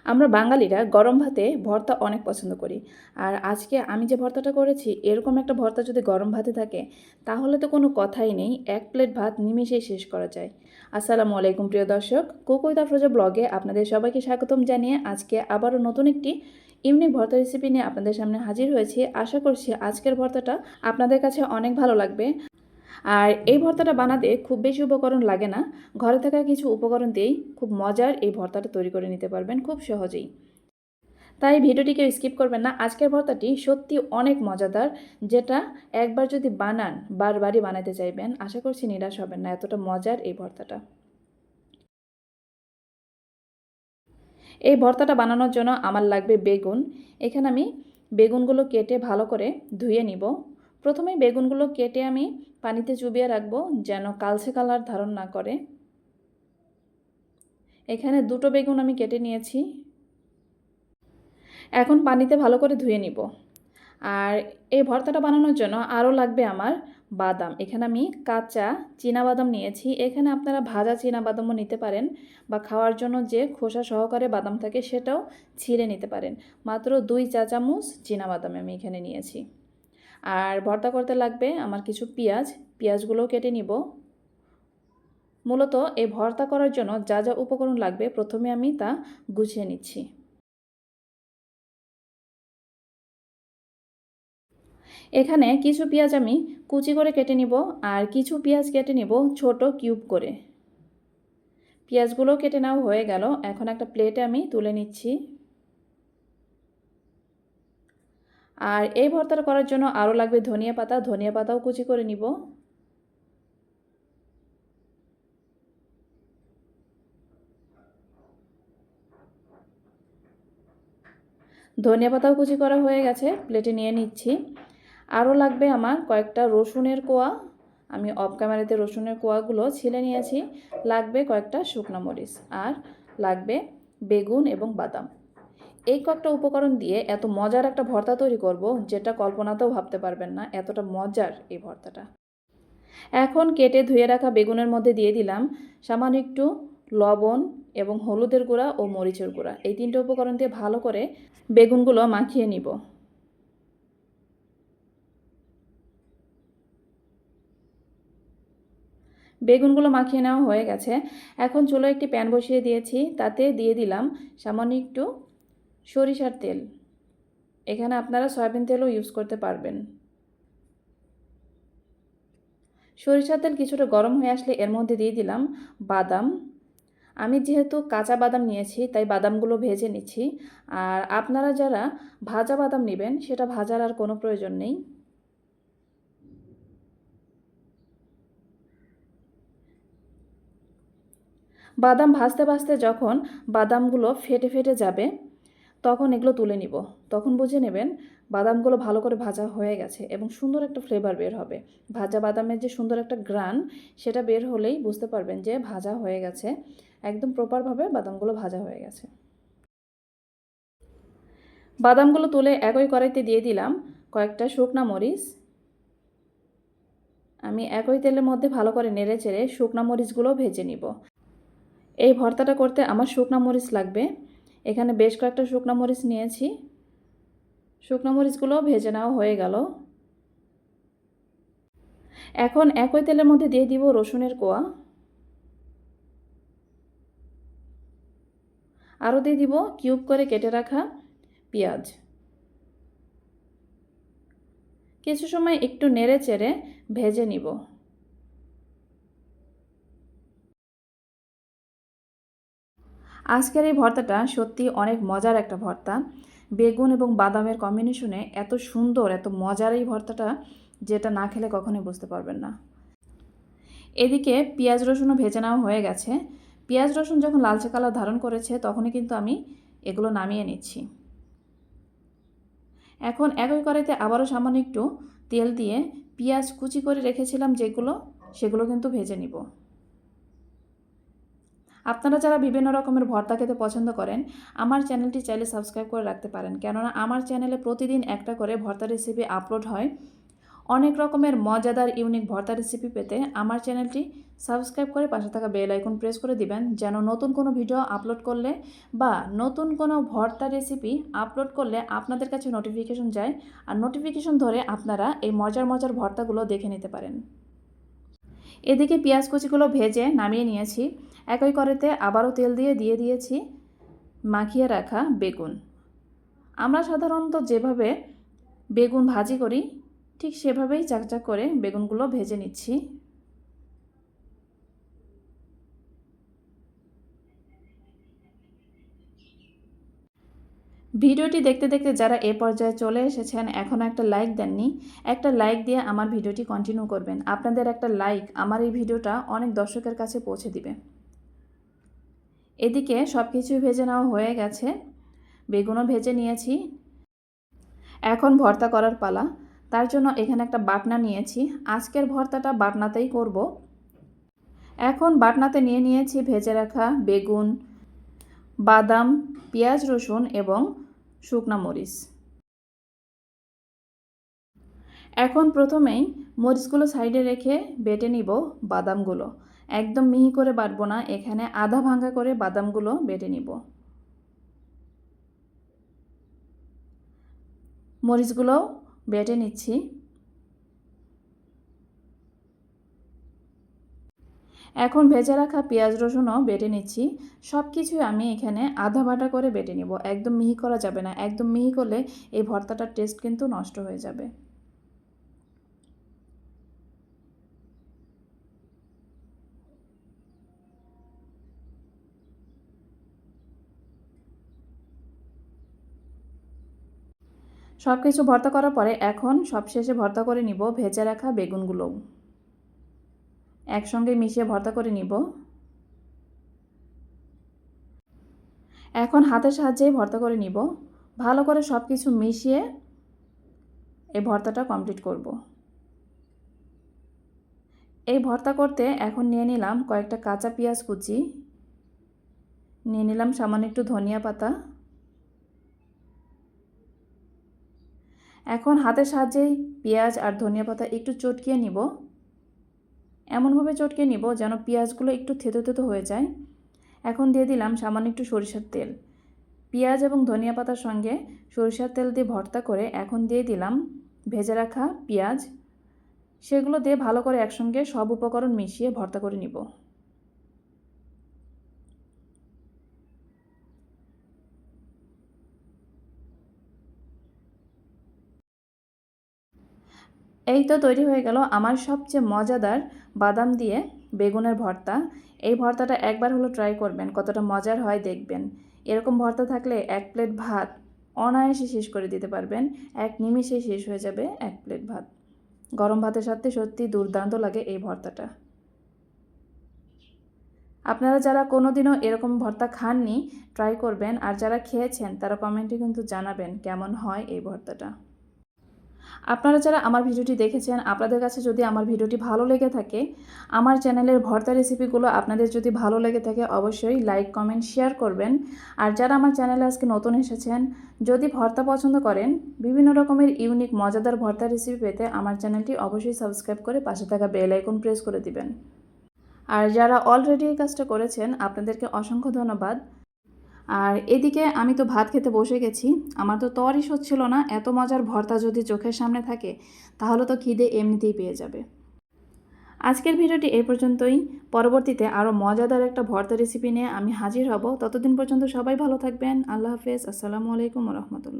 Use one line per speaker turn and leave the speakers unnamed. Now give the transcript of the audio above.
আমরা বাঙালিরা গরম ভাতে ভর্তা অনেক পছন্দ করি। আর আজকে আমি যে ভর্তাটা করেছি এরকম একটা ভর্তা যদি গরম ভাতে থাকে তাহলে তো কোনো কথাই নেই, এক প্লেট ভাত নিমেষেই শেষ করা যায়। আসসালামু আলাইকুম প্রিয় দর্শক, কুক উইথ আফরোজা ব্লগে আপনাদের সবাইকে স্বাগতম জানিয়ে আজকে আবারও নতুন একটি ইউনিক ভর্তা রেসিপি নিয়ে আপনাদের সামনে হাজির হয়েছি। আশা করছি আজকের ভর্তাটা আপনাদের কাছে অনেক ভালো লাগবে। আর এই ভর্তাটা বানাতে খুব বেশি উপকরণ লাগে না, ঘরে থাকা কিছু উপকরণ দিয়েই খুব মজার এই ভর্তাটা তৈরি করে নিতে পারবেন খুব সহজেই। তাই ভিডিওটিকে স্কিপ করবেন না। আজকের ভর্তাটি সত্যি অনেক মজাদার, যেটা একবার যদি বানান বারবারই বানাতে চাইবেন। আশা করছি নিরাশ হবেন না, এতটা মজার এই ভর্তাটা। এই ভর্তাটা বানানোর জন্য আমার লাগবে বেগুন। এখানে আমি বেগুনগুলো কেটে ভালো করে ধুয়ে নিব। প্রথমে বেগুনগুলো কেটে আমি পানিতে চুবিয়ে রাখবো যেন কালচে কালার ধারণ না করে। এখানে দুটো বেগুন আমি কেটে নিয়েছি। এখন পানিতে ভালো করে ধুয়ে নিব। আর এই ভর্তাটা বানানোর জন্য আরও লাগবে আমার বাদাম। এখানে আমি কাঁচা চীনাবাদাম নিয়েছি। এখানে আপনারা ভাজা চীনাবাদামও নিতে পারেন, বা খাওয়ার জন্য যে খোসা সহকারে বাদাম থাকে সেটাও ছিঁড়ে নিতে পারেন। মাত্র 2 চা চামচ চীনাবাদাম আমি এখানে নিয়েছি। আর ভর্তা করতে লাগবে আমার কিছু পেঁয়াজগুলোও কেটে নিব। মূলত এই ভর্তা করার জন্য যা যা উপকরণ লাগবে প্রথমে আমি তা গুছিয়ে নিচ্ছি। এখানে কিছু পেঁয়াজ আমি কুচি করে কেটে নিব, আর কিছু পেঁয়াজ কেটে নিব ছোট কিউব করে। পেঁয়াজগুলো কেটে নেওয়া হয়ে গেল। এখন একটা প্লেটে আমি তুলে নিচ্ছি। আর এই ভর্তাটা করার জন্য আরও লাগবে ধনিয়া পাতা। ধনিয়া পাতাও কুচি করে নিব। ধনিয়া পাতাও কুচি করা হয়ে গেছে, প্লেটে নিয়ে নিচ্ছি। আরও লাগবে আমার কয়েকটা রসুনের কোয়া। আমি অফ ক্যামেরাতে রসুনের কোয়াগুলো ছিলে নিয়েছি। লাগবে কয়েকটা শুকনো মরিচ, আর লাগবে বেগুন এবং বাদাম। এই কয়েকটা উপকরণ দিয়ে এত মজার একটা ভর্তা তৈরি করব যেটা কল্পনাতেও ভাবতে পারবেন না, এতটা মজার এই ভর্তাটা। এখন কেটে ধুয়ে রাখা বেগুনের মধ্যে দিয়ে দিলাম সামান্য একটু লবণ এবং হলুদের গুঁড়া ও মরিচের গুঁড়া। এই তিনটে উপকরণ দিয়ে ভালো করে বেগুনগুলো মাখিয়ে নিব। বেগুনগুলো মাখিয়ে নেওয়া হয়ে গেছে। এখন চুলোয় একটি প্যান বসিয়ে দিয়েছি, তাতে দিয়ে দিলাম সামান্য একটু সরিষার তেল। এখানে আপনারা সয়াবিন তেলও ইউজ করতে পারবেন। সরিষার তেল কিছুটা গরম হয়ে আসলে এর মধ্যে দিয়ে দিলাম বাদাম। আমি যেহেতু কাঁচা বাদাম নিয়েছি তাই বাদামগুলো ভেজে নিচ্ছি। আর আপনারা যারা ভাজা বাদাম নেবেন সেটা ভাজার আর কোনো প্রয়োজন নেই। বাদাম ভাজতে ভাজতে যখন বাদামগুলো ফেটে ফেটে যাবে তখন এগুলো তুলে নিব। তখন বুঝে নেবেন বাদামগুলো ভালো করে ভাজা হয়ে গেছে এবং সুন্দর একটা ফ্লেভার বের হবে। ভাজা বাদামের যে সুন্দর একটা গ্রান, সেটা বের হলেই বুঝতে পারবেন যে ভাজা হয়ে গেছে। একদম প্রপারভাবে বাদামগুলো ভাজা হয়ে গেছে। বাদামগুলো তুলে একই কড়াইতে দিয়ে দিলাম কয়েকটা শুকনা মরিচ। আমি একই তেলের মধ্যে ভালো করে নেড়ে চেড়ে শুকনা মরিচগুলো ভেজে নিব। এই ভর্তাটা করতে আমার শুকনা মরিচ লাগবে। এখানে বেশ কয়েকটা শুকনা মরিচ নিয়েছি। শুকনো মরিচগুলো ভেজে নেওয়া হয়ে গেল। এখন একই তেলের মধ্যে দিয়ে দিব রসুনের কোয়া। আরও দিয়ে দিব কিউব করে কেটে রাখা পেঁয়াজ। কিছু সময় একটু নেড়ে চেড়ে ভেজে নিব। আজকের এই ভর্তাটা সত্যি অনেক মজার একটা ভর্তা। বেগুন এবং বাদামের কম্বিনেশনে এত সুন্দর এত মজার এই ভর্তাটা, যেটা না খেলে কখনোই বুঝতে পারবেন না। এদিকে পেঁয়াজ রসুনও ভেজে নেওয়া হয়ে গেছে। পেঁয়াজ রসুন যখন লালচে কালার ধারণ করেছে তখনই কিন্তু আমি এগুলো নামিয়ে নিচ্ছি। এখন একই কড়াইতে আবারও সামান্য একটু তেল দিয়ে পেঁয়াজ কুচি করে রেখেছিলাম যেগুলো, সেগুলো কিন্তু ভেজে নিব। আপনারা যারা বিভিন্ন রকমের ভর্তা খেতে পছন্দ করেন আমার চ্যানেলটি চাইলে সাবস্ক্রাইব করে রাখতে পারেন, কেননা আমার চ্যানেলে প্রতিদিন একটা করে ভর্তা রেসিপি আপলোড হয়। অনেক রকমের মজাদার ইউনিক ভর্তা রেসিপি পেতে আমার চ্যানেলটি সাবস্ক্রাইব করে পাশে থাকা বেল আইকন প্রেস করে দিবেন, যেন নতুন কোনো ভিডিও আপলোড করলে বা নতুন কোনো ভর্তা রেসিপি আপলোড করলে আপনাদের কাছে নোটিফিকেশন যায়, আর নোটিফিকেশন ধরে আপনারা এই মজার মজার ভর্তাগুলো দেখে নিতে পারেন। এদিকে পেঁয়াজ কুচিগুলো ভেজে নামিয়ে নিয়েছি। একই কড়াইতে আবারও তেল দিয়ে দিয়েছি মাখিয়ে রাখা বেগুন। আমরা সাধারণত যেভাবে বেগুন ভাজি করি ঠিক সেভাবেই চাকচাক করে বেগুনগুলো ভেজে নিচ্ছি। ভিডিওটি দেখতে দেখতে যারা এ পর্যায়ে চলে এসেছেন এখনও একটা লাইক দেননি, একটা লাইক দিয়ে আমার ভিডিওটি কন্টিনিউ করবেন। আপনাদের একটা লাইক আমার এই ভিডিওটা অনেক দর্শকের কাছে পৌঁছে দিবে। এদিকে সব কিছুই ভেজে নেওয়া হয়ে গেছে, বেগুনও ভেজে নিয়েছি। এখন ভর্তা করার পালা। তার জন্য এখানে একটা বাটনা নিয়েছি। আজকের ভর্তাটা বাটনাতেই করব। এখন বাটনাতে নিয়েছি ভেজে রাখা বেগুন, বাদাম, পেঁয়াজ, রসুন এবং শুকনা মরিচ। এখন প্রথমেই মরিচগুলো সাইডে রেখে বেটে নিব বাদামগুলো। একদম মিহি করে বাটবো না, এখানে আধা ভাঙা করে বাদামগুলো বেটে নিব। মরিচগুলোও বেটে নিচ্ছি। এখন ভেজে রাখা পেঁয়াজ রসুনও বেটে নিচ্ছি। সব কিছুই আমি এখানে আধা বাটা করে বেটে নিব, একদম মিহি করা যাবে না। একদম মিহি করলে এই ভর্তাটার টেস্ট কিন্তু নষ্ট হয়ে যাবে। সব কিছু ভর্তা করার পরে এখন সবশেষে ভর্তা করে নিব ভেজে রাখা বেগুনগুলো। একসঙ্গে মিশিয়ে ভর্তা করে নিব। এখন হাতের সাহায্যেই ভর্তা করে নিব। ভালো করে সব কিছু মিশিয়ে এই ভর্তাটা কমপ্লিট করব। এই ভর্তা করতে এখন নিয়ে নিলাম কয়েকটা কাঁচা পেঁয়াজ কুচি, নিয়ে নিলাম সামান্য একটু ধনিয়া পাতা। এখন হাতের সাহায্যেই পেঁয়াজ আর ধনিয়া পাতা একটু চটকিয়ে নিব। এমনভাবে চটকিয়ে নিব যেন পেঁয়াজগুলো একটু থেতো থেতো হয়ে যায়। এখন দিয়ে দিলাম সামান্য একটু সরিষার তেল। পেঁয়াজ এবং ধনিয়া পাতার সঙ্গে সরিষার তেল দিয়ে ভর্তা করে এখন দিয়ে দিলাম ভেজে রাখা পেঁয়াজ। সেগুলো দিয়ে ভালো করে একসঙ্গে সব উপকরণ মিশিয়ে ভর্তা করে নিব। এই তো তৈরি হয়ে গেল আমার সবচেয়ে মজাদার বাদাম দিয়ে বেগুনের ভর্তা। এই ভর্তাটা একবার হলো ট্রাই করবেন, কতটা মজার হয় দেখবেন। এরকম ভর্তা থাকলে এক প্লেট ভাত অনায়াসে শেষ করে দিতে পারবেন। এক নিমেষেই শেষ হয়ে যাবে এক প্লেট ভাত। গরম ভাতের সাথে সত্যি দুর্দান্ত লাগে এই ভর্তাটা। আপনারা যারা কোনোদিনও এরকম ভর্তা খাননি ট্রাই করবেন, আর যারা খেয়েছেন তারা কমেন্টে কিন্তু জানাবেন কেমন হয় এই ভর্তাটা। আপনারা যারা আমার ভিডিওটি দেখেছেন, আপনাদের কাছে যদি আমার ভিডিওটি ভালো লেগে থাকে, আমার চ্যানেলের ভর্তা রেসিপিগুলো আপনাদের যদি ভালো লেগে থাকে অবশ্যই লাইক কমেন্ট শেয়ার করবেন। আর যারা আমার চ্যানেলে আজকে নতুন এসেছেন, যদি ভর্তা পছন্দ করেন, বিভিন্ন রকমের ইউনিক মজাদার ভর্তা রেসিপি পেতে আমার চ্যানেলটি অবশ্যই সাবস্ক্রাইব করে পাশে থাকা বেল আইকন প্রেস করে দিবেন। আর যারা অলরেডি এই কাজটা করেছেন আপনাদেরকে অসংখ্য ধন্যবাদ। আর এদিকে আমি তো ভাত খেতে বসে গেছি। আমার তো তরই হচ্ছিল না, এত মজার ভর্তা যদি চোখের সামনে থাকে তাহলে তো খিদে এমনিতেই পেয়ে যাবে। আজকের ভিডিওটি এই পর্যন্তই। পরবর্তীতে আরও মজাদার একটা ভর্তা রেসিপি নিয়ে আমি হাজির হব। ততদিন পর্যন্ত সবাই ভালো থাকবেন। আল্লাহ হাফেজ। আসসালামু আলাইকুম ওয়া রাহমাতুল্লাহ।